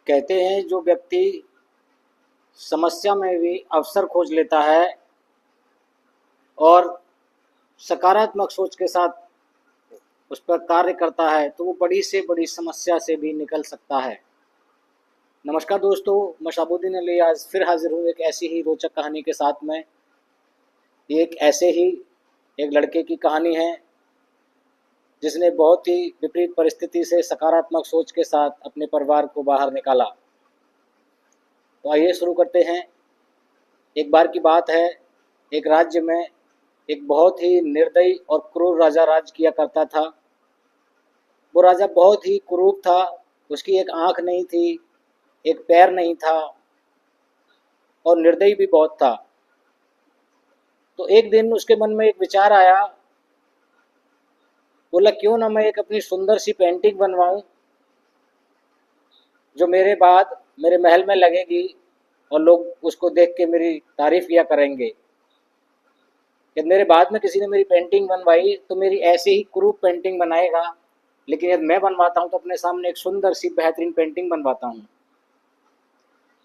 कहते हैं जो व्यक्ति समस्या में भी अवसर खोज लेता है और सकारात्मक सोच के साथ उस पर कार्य करता है तो वो बड़ी से बड़ी समस्या से भी निकल सकता है। नमस्कार दोस्तों, मैं शहाबुद्दीन अली आज फिर हाजिर हूँ एक ऐसी ही रोचक कहानी के साथ में। एक ऐसे ही एक लड़के की कहानी है जिसने बहुत ही विपरीत परिस्थिति से सकारात्मक सोच के साथ अपने परिवार को बाहर निकाला। तो आइए शुरू करते हैं। एक बार की बात है, एक राज्य में एक बहुत ही निर्दयी और क्रूर राजा राज किया करता था। वो राजा बहुत ही क्रूर था। उसकी एक आंख नहीं थी, एक पैर नहीं था और निर्दयी भी बहुत था। तो एक दिन उसके मन में एक विचार आया, बोला क्यों ना मैं एक अपनी सुंदर सी पेंटिंग बनवाऊं जो मेरे बाद मेरे महल में लगेगी और लोग उसको देख के मेरी तारीफ किया करेंगे। यदि मेरे बाद में किसी ने मेरी पेंटिंग बनवाई तो मेरी ऐसे ही क्रूप पेंटिंग बनाएगा, लेकिन यदि मैं बनवाता हूँ तो अपने सामने एक सुंदर सी बेहतरीन पेंटिंग बनवाता हूँ।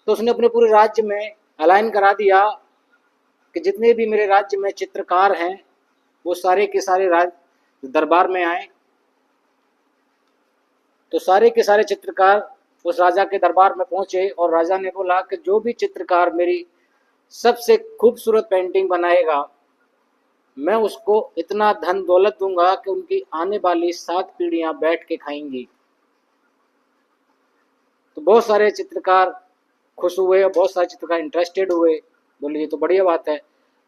तो उसने अपने पूरे राज्य में अलाइन करा दिया कि जितने भी मेरे राज्य में चित्रकार हैं वो सारे के सारे दरबार में आए। तो सारे के सारे चित्रकार उस राजा के दरबार में पहुंचे और राजा ने बोला कि जो भी चित्रकार मेरी सबसे खूबसूरत पेंटिंग बनाएगा मैं उसको इतना धन दौलत दूंगा कि उनकी आने वाली 7 पीढ़ियां बैठ के खाएंगी। तो बहुत सारे चित्रकार खुश हुए और बहुत सारे चित्रकार इंटरेस्टेड हुए। बोले ये तो बढ़िया बात है,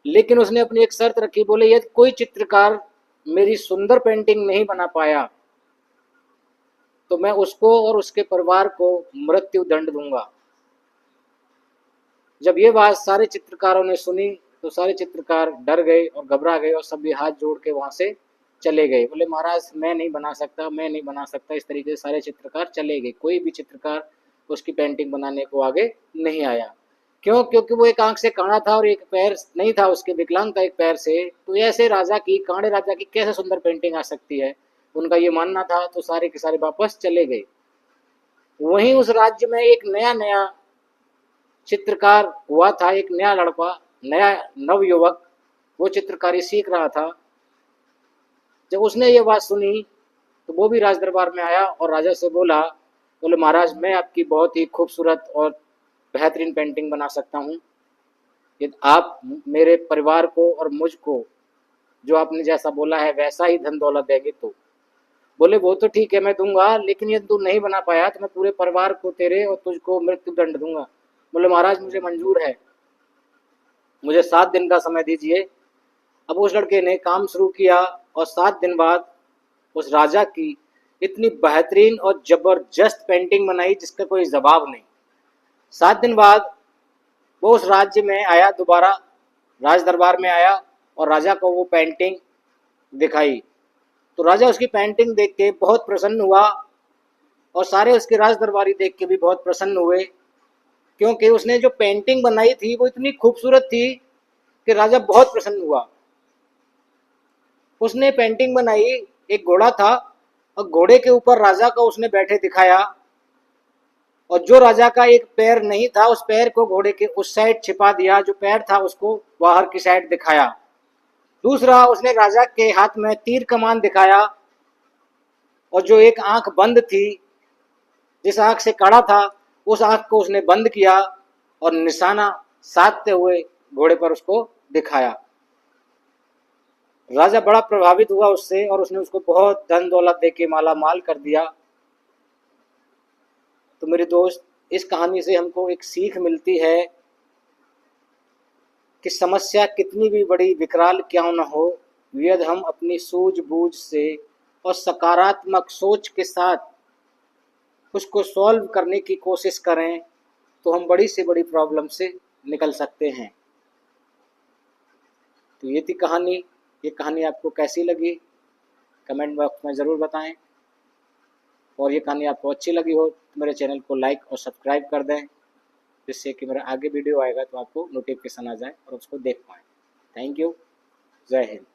लेकिन उसने अपनी एक शर्त रखी। बोले यदि कोई चित्रकार मेरी सुंदर पेंटिंग नहीं बना पाया तो मैं उसको और उसके परिवार को मृत्यु दंड दूंगा। जब ये बात सारे चित्रकारों ने सुनी तो सारे चित्रकार डर गए और घबरा गए और सभी हाथ जोड़ के वहां से चले गए। बोले महाराज मैं नहीं बना सकता, मैं नहीं बना सकता। इस तरीके से सारे चित्रकार चले गए। कोई भी चित्रकार उसकी पेंटिंग बनाने को आगे नहीं आया। क्यों? क्योंकि वो एक आंख से काना था और एक पैर नहीं था उसके, विकलांग था एक पैर से। तो ऐसे राजा की, काणे राजा की कैसे सुंदर पेंटिंग आ सकती है, उनका ये मानना था। तो सारे के सारे वापस चले गए। वहीं उस राज्य में एक नया नया चित्रकार हुआ था, एक नया लड़का, नया नवयुवक, वो चित्रकारी सीख रहा था। जब उसने ये बात सुनी तो वो भी राज दरबार में आया और राजा से बोला, बोले महाराज मैं आपकी बहुत ही खूबसूरत और बेहतरीन पेंटिंग बना सकता हूँ यदि आप मेरे परिवार को और मुझको जो आपने जैसा बोला है वैसा ही धन दौलत देंगे। तो बोले वो तो ठीक है मैं दूंगा, लेकिन यदि तू नहीं बना पाया तो मैं पूरे परिवार को तेरे और तुझको मृत्यु दंड दूंगा। बोले महाराज मुझे मंजूर है, मुझे 7 दिन का समय दीजिए। अब उस लड़के ने काम शुरू किया और 7 दिन बाद उस राजा की इतनी बेहतरीन और जबरदस्त पेंटिंग बनाई जिसका कोई जवाब नहीं। 7 दिन बाद वो उस राज्य में आया, दोबारा राज दरबार में आया और राजा को वो पेंटिंग दिखाई। तो राजा उसकी पेंटिंग देख के बहुत प्रसन्न हुआ और सारे उसके राज दरबारी देख के भी बहुत प्रसन्न हुए, क्योंकि उसने जो पेंटिंग बनाई थी वो इतनी खूबसूरत थी कि राजा बहुत प्रसन्न हुआ। उसने पेंटिंग बनाई, एक घोड़ा था और घोड़े के ऊपर राजा को उसने बैठे दिखाया और जो राजा का एक पैर नहीं था उस पैर को घोड़े के उस साइड छिपा दिया, जो पैर था उसको बाहर की साइड दिखाया। दूसरा उसने राजा के हाथ में तीर कमान दिखाया और जो एक आंख बंद थी, जिस आंख से कड़ा था, उस आंख को उसने बंद किया और निशाना साधते हुए घोड़े पर उसको दिखाया। राजा बड़ा प्रभावित हुआ उससे और उसने उसको बहुत धन दौलत देके माला माल कर दिया। तो मेरे दोस्त, इस कहानी से हमको एक सीख मिलती है कि समस्या कितनी भी बड़ी विकराल क्यों न हो, यदि हम अपनी सूझबूझ से और सकारात्मक सोच के साथ उसको सॉल्व करने की कोशिश करें तो हम बड़ी से बड़ी प्रॉब्लम से निकल सकते हैं। तो ये थी कहानी। ये कहानी आपको कैसी लगी कमेंट बॉक्स में ज़रूर बताएं, और ये कहानी आपको अच्छी लगी हो तो मेरे चैनल को लाइक और सब्सक्राइब कर दें, जिससे कि मेरा आगे वीडियो आएगा तो आपको नोटिफिकेशन आ जाए और उसको देख पाएँ। Thank you. जय हिंद।